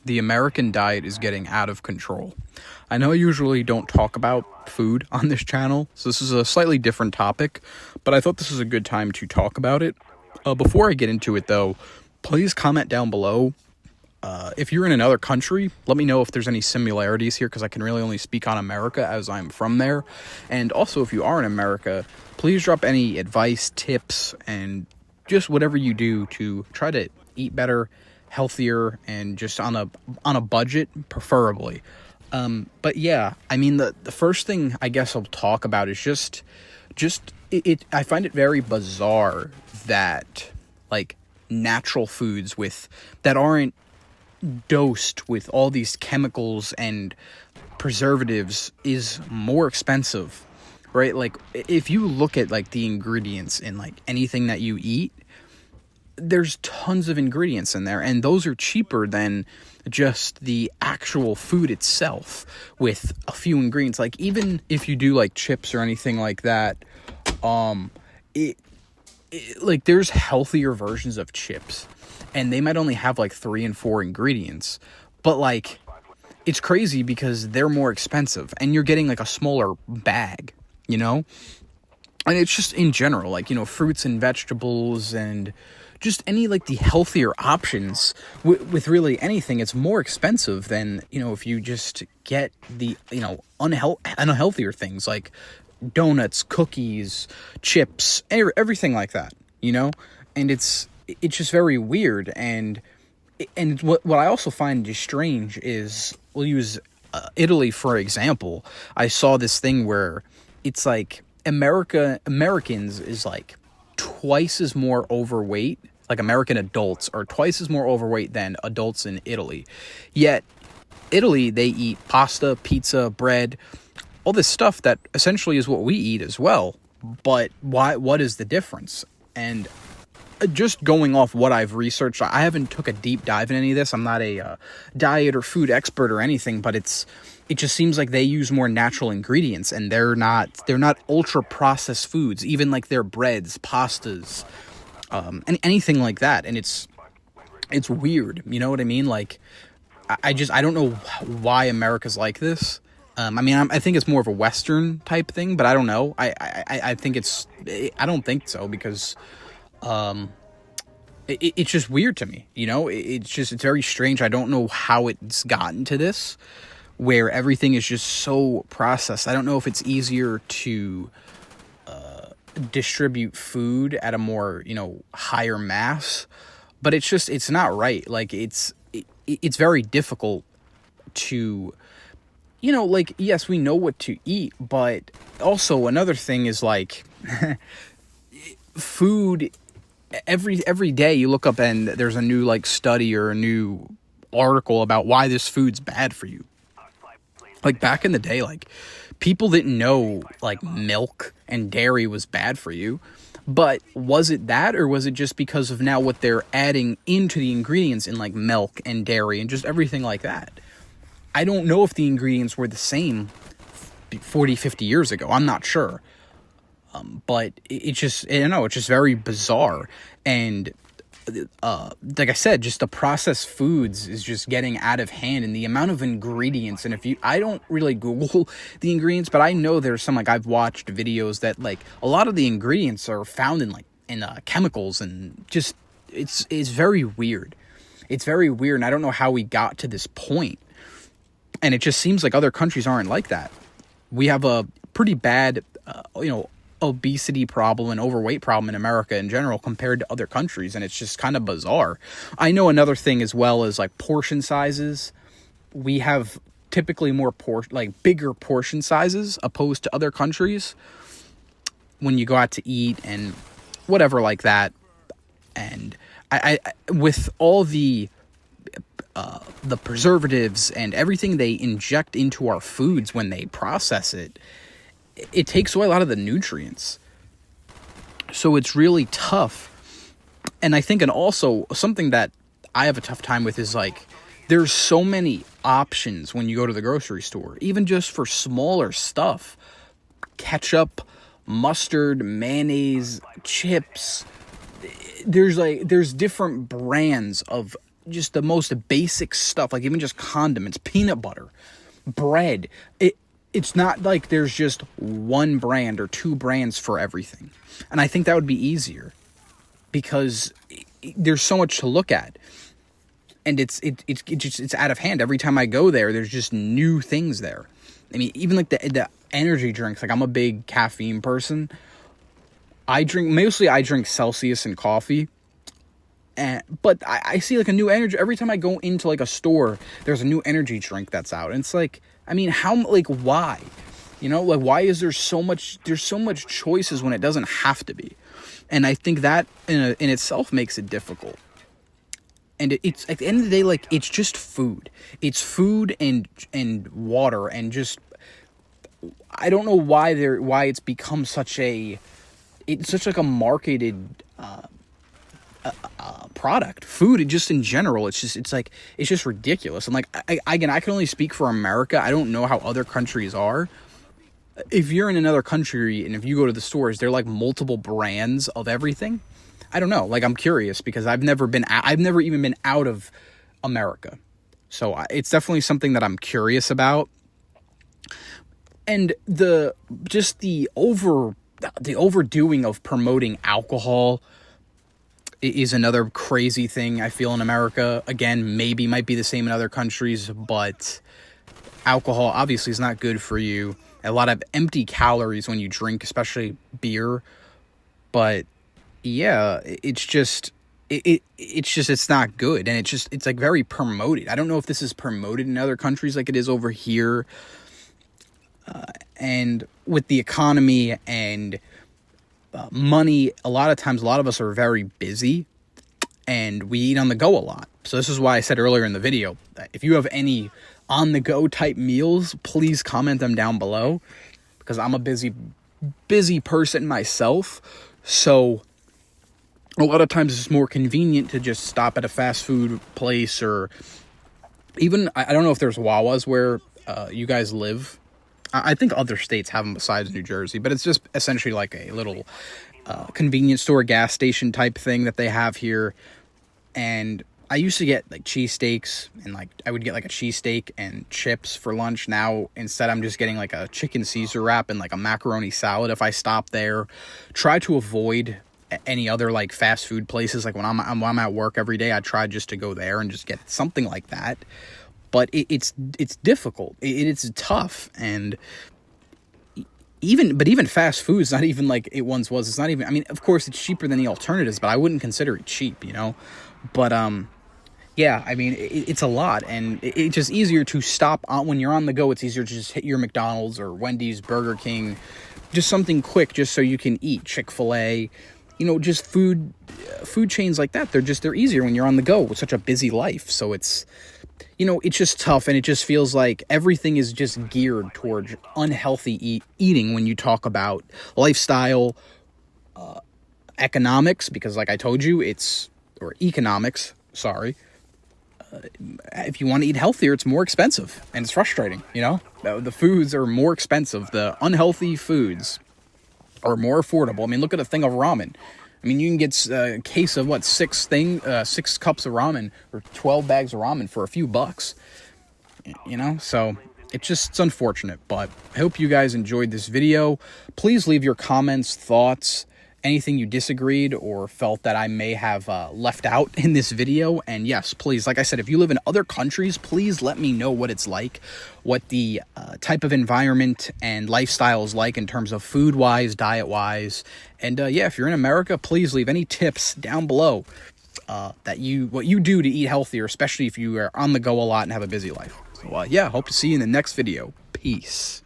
the American diet is getting out of control. I know I usually don't talk about food on this channel, so this is a slightly different topic, but I thought this was a good time to talk about it. Before I get into it, though, please comment down below. If you're in another country, let me know if there's any similarities here, because I can really only speak on America as I'm from there. And also, if you are in America, please drop any advice, tips, and just whatever you do to try to eat better, healthier, and just on a budget, preferably. But yeah, I mean, the first thing I guess I'll talk about is just I find it very bizarre that, like, natural foods that aren't dosed with all these chemicals and preservatives is more expensive, right? Like, if you look at, like, the ingredients in, like, anything that you eat, there's tons of ingredients in there, and those are cheaper than just the actual food itself with a few ingredients. Like, even if you do, like, chips or anything like that, like, there's healthier versions of chips, and they might only have, like, 3 and 4 ingredients, but, like, it's crazy because they're more expensive, and you're getting, like, a smaller bag, you know? And it's just in general, like, you know, fruits and vegetables and just any, like, the healthier options with really anything, it's more expensive than, you know, if you just get the, you know, unhealthier things like donuts, cookies, chips, everything like that, you know? And it's just very weird. And what I also find just strange is, we'll use Italy for example. I saw this thing where it's like Americans is like twice as more overweight. Like, American adults are twice as more overweight than adults in Italy. Yet Italy, they eat pasta, pizza, bread, all this stuff that essentially is what we eat as well. But what is the difference? And just going off what I've researched, I haven't took a deep dive in any of this. I'm not a diet or food expert or anything, but it just seems like they use more natural ingredients, and they're not ultra processed foods, even like their breads, pastas, and anything like that. And it's weird, you know what I mean? Like, I don't know why America's like this. I mean, I think it's more of a Western type thing, but I don't know. I think I don't think so, because it's just weird to me, you know? It's very strange. I don't know how it's gotten to this, where everything is just so processed. I don't know if it's easier to distribute food at a more, you know, higher mass, but it's not right. Like, it's very difficult to, you know, like, yes, we know what to eat, but also another thing is, like, food, every day you look up and there's a new, like, study or a new article about why this food's bad for you. Like, back in the day, like, people didn't know, like, milk and dairy was bad for you. But was it that, or was it just because of now what they're adding into the ingredients in, like, milk and dairy and just everything like that? I don't know if the ingredients were the same 40, 50 years ago. I'm not sure. But it's just, I don't know, it's just very bizarre. And like I said, just the processed foods is just getting out of hand, and the amount of ingredients. And I don't really Google the ingredients, but I know there's some, like, I've watched videos that, like, a lot of the ingredients are found in, like, in chemicals, and just, it's very weird. It's very weird, and I don't know how we got to this point. And it just seems like other countries aren't like that. We have a pretty bad, you know, obesity problem and overweight problem in America in general compared to other countries, and it's just kind of bizarre. I know another thing as well is, like, portion sizes. We have typically more bigger portion sizes opposed to other countries when you go out to eat and whatever like that. And I with all the preservatives and everything they inject into our foods when they process it, it takes away a lot of the nutrients. So it's really tough. And I think, and also something that I have a tough time with is, like, there's so many options when you go to the grocery store, even just for smaller stuff. Ketchup, mustard, mayonnaise, chips. There's different brands of just the most basic stuff, like even just condiments, peanut butter, bread. It's not like there's just one brand or two brands for everything. And I think that would be easier because there's so much to look at. And it's out of hand. Every time I go there, there's just new things there. I mean, even like the energy drinks, like I'm a big caffeine person. I drink Celsius and coffee. But I see like a new energy every time I go into like a store. There's a new energy drink that's out, and it's like, I mean, why? You know, like, why is there's so much choices when it doesn't have to be? And I think that in itself makes it difficult. And it's at the end of the day, like, it's just food. It's food and water, and just, I don't know why it's become such like a marketed product. Food, just in general, it's just ridiculous. And like, I can only speak for America. I don't know how other countries are. If you're in another country and if you go to the stores, they're like multiple brands of everything. I don't know. Like, I'm curious because I've never even been out of America. So it's definitely something that I'm curious about. And the overdoing of promoting alcohol is another crazy thing I feel in America. Again, maybe might be the same in other countries, but alcohol obviously is not good for you. A lot of empty calories when you drink, especially beer. But yeah, it's not good, and it's like very promoted. I don't know if this is promoted in other countries like it is over here. And with the economy and money, a lot of times, a lot of us are very busy, and we eat on the go a lot. So this is why I said earlier in the video that if you have any on the go type meals, please comment them down below, because I'm a busy person myself. So a lot of times it's more convenient to just stop at a fast food place, or even, I don't know if there's Wawas where you guys live. I think other states have them besides New Jersey, but it's just essentially like a little convenience store, gas station type thing that they have here. And I used to get like cheesesteaks, and like I would get like a cheesesteak and chips for lunch. Now instead I'm just getting like a chicken Caesar wrap and like a macaroni salad if I stop there. Try to avoid any other like fast food places. Like when I'm at work every day, I try just to go there and just get something like that. But it's difficult. It's tough. And even fast food is not even like it once was. It's not even, I mean, of course it's cheaper than the alternatives, but I wouldn't consider it cheap, you know? But yeah, I mean, it's a lot, and it's just easier to stop on when you're on the go. It's easier to just hit your McDonald's or Wendy's, Burger King, just something quick, just so you can eat. Chick-fil-A, you know, just food chains like that. They're easier when you're on the go with such a busy life. So it's, you know, it's just tough, and it just feels like everything is just geared towards unhealthy eating when you talk about lifestyle, economics, because like I told you, or economics, sorry. If you want to eat healthier, it's more expensive, and it's frustrating, you know? The foods are more expensive. The unhealthy foods are more affordable. I mean, look at a thing of ramen. I mean, you can get a case of, 6 cups of ramen, or 12 bags of ramen for a few bucks, you know? So it's unfortunate, but I hope you guys enjoyed this video. Please leave your comments, thoughts, anything you disagreed or felt that I may have left out in this video. And yes, please, like I said, if you live in other countries, please let me know what it's like, what the type of environment and lifestyle is like in terms of food-wise, diet-wise. And yeah, if you're in America, please leave any tips down below what you do to eat healthier, especially if you are on the go a lot and have a busy life. So yeah, hope to see you in the next video. Peace.